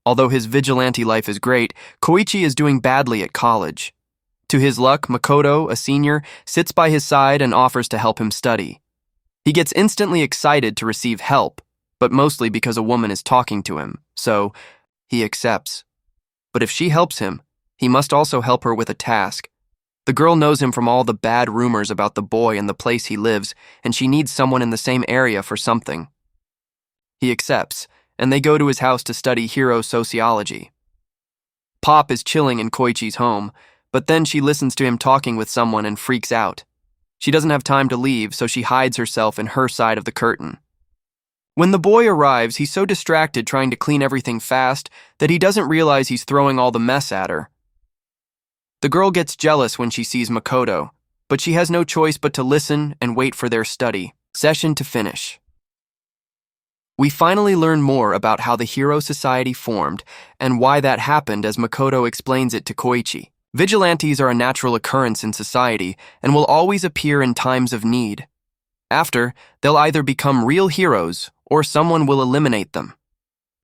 Although his vigilante life is great, Koichi is doing badly at college. To his luck, Makoto, a senior, sits by his side and offers to help him study. He gets instantly excited to receive help, but mostly because a woman is talking to him, so he accepts. But if she helps him, he must also help her with a task. The girl knows him from all the bad rumors about the boy and the place he lives, and she needs someone in the same area for something. He accepts, and they go to his house to study hero sociology. Pop is chilling in Koichi's home, but then she listens to him talking with someone and freaks out. She doesn't have time to leave, so she hides herself in her side of the curtain. When the boy arrives, he's so distracted trying to clean everything fast that he doesn't realize he's throwing all the mess at her. The girl gets jealous when she sees Makoto, but she has no choice but to listen and wait for their study session to finish. We finally learn more about how the Hero Society formed and why that happened as Makoto explains it to Koichi. Vigilantes are a natural occurrence in society and will always appear in times of need. After, they'll either become real heroes or someone will eliminate them.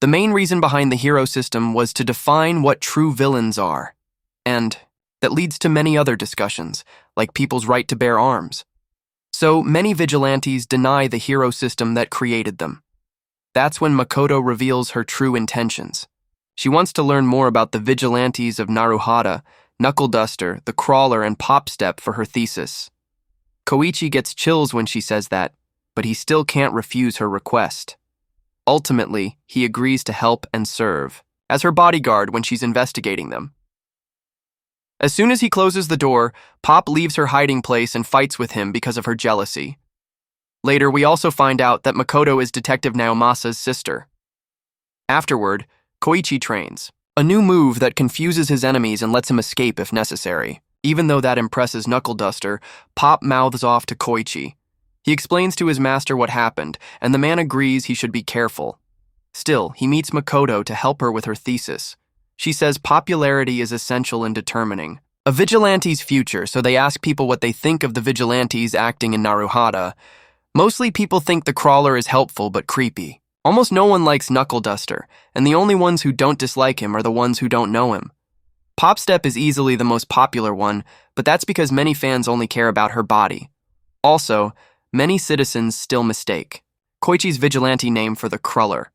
The main reason behind the hero system was to define what true villains are, and that leads to many other discussions, like people's right to bear arms. So many vigilantes deny the hero system that created them. That's when Makoto reveals her true intentions. She wants to learn more about the vigilantes of Naruhata, Knuckle Duster, the Crawler, and Popstep for her thesis. Koichi gets chills when she says that, but he still can't refuse her request. Ultimately, he agrees to help and serve, as her bodyguard when she's investigating them. As soon as he closes the door, Pop leaves her hiding place and fights with him because of her jealousy. Later, we also find out that Makoto is Detective Naomasa's sister. Afterward, Koichi trains, a new move that confuses his enemies and lets him escape if necessary. Even though that impresses Knuckle Duster, Pop mouths off to Koichi. He explains to his master what happened, and the man agrees he should be careful. Still, he meets Makoto to help her with her thesis. She says popularity is essential in determining a vigilante's future, so they ask people what they think of the vigilantes acting in Naruhata. Mostly people think the Crawler is helpful but creepy. Almost no one likes Knuckle Duster, and the only ones who don't dislike him are the ones who don't know him. Popstep is easily the most popular one, but that's because many fans only care about her body. Also, many citizens still mistake Koichi's vigilante name for the Crawler.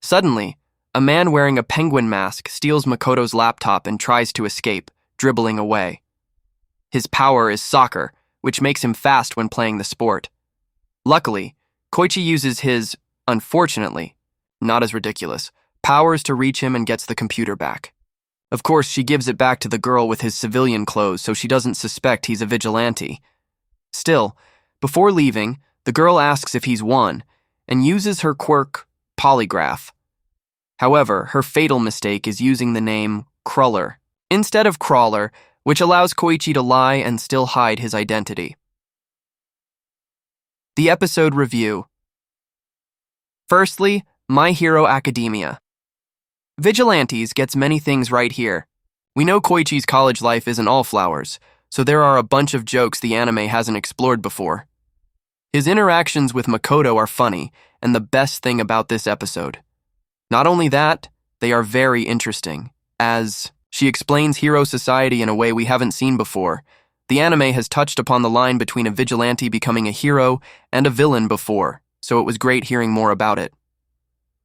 Suddenly, a man wearing a penguin mask steals Makoto's laptop and tries to escape, dribbling away. His power is soccer, which makes him fast when playing the sport. Luckily, Koichi uses his, unfortunately, not as ridiculous, powers to reach him and gets the computer back. Of course, she gives it back to the girl with his civilian clothes so she doesn't suspect he's a vigilante. Still, before leaving, the girl asks if he's won and uses her quirk, polygraph. However, her fatal mistake is using the name Crawler instead of Crawler, which allows Koichi to lie and still hide his identity. The episode review. Firstly, My Hero Academia. Vigilantes gets many things right here. We know Koichi's college life isn't all flowers, so there are a bunch of jokes the anime hasn't explored before. His interactions with Makoto are funny, and the best thing about this episode. Not only that, they are very interesting, as she explains hero society in a way we haven't seen before. The anime has touched upon the line between a vigilante becoming a hero and a villain before, so it was great hearing more about it.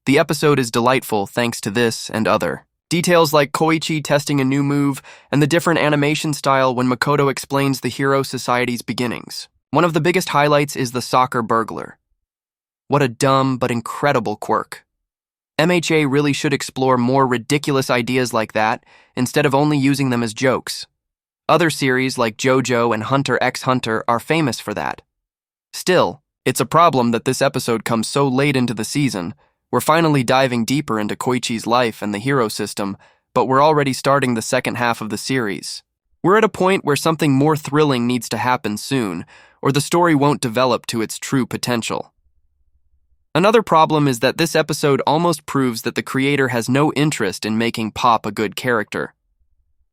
The episode is delightful thanks to this and other details like Koichi testing a new move and the different animation style when Makoto explains the hero society's beginnings. One of the biggest highlights is the soccer burglar. What a dumb but incredible quirk. MHA really should explore more ridiculous ideas like that instead of only using them as jokes. Other series like JoJo and Hunter x Hunter are famous for that. Still, it's a problem that this episode comes so late into the season. We're finally diving deeper into Koichi's life and the hero system, but we're already starting the second half of the series. We're at a point where something more thrilling needs to happen soon, or the story won't develop to its true potential. Another problem is that this episode almost proves that the creator has no interest in making Pop a good character.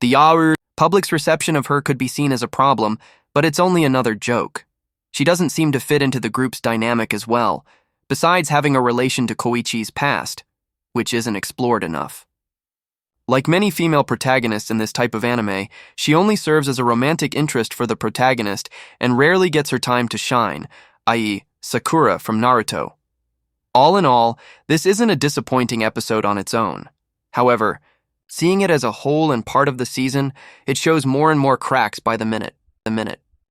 The public's reception of her could be seen as a problem, but it's only another joke. She doesn't seem to fit into the group's dynamic as well, besides having a relation to Koichi's past. which isn't explored enough. Like many female protagonists in this type of anime, she only serves as a romantic interest for the protagonist and rarely gets her time to shine, i.e., Sakura from Naruto. All in all, this isn't a disappointing episode on its own. However, seeing it as a whole and part of the season, it shows more and more cracks by the minute.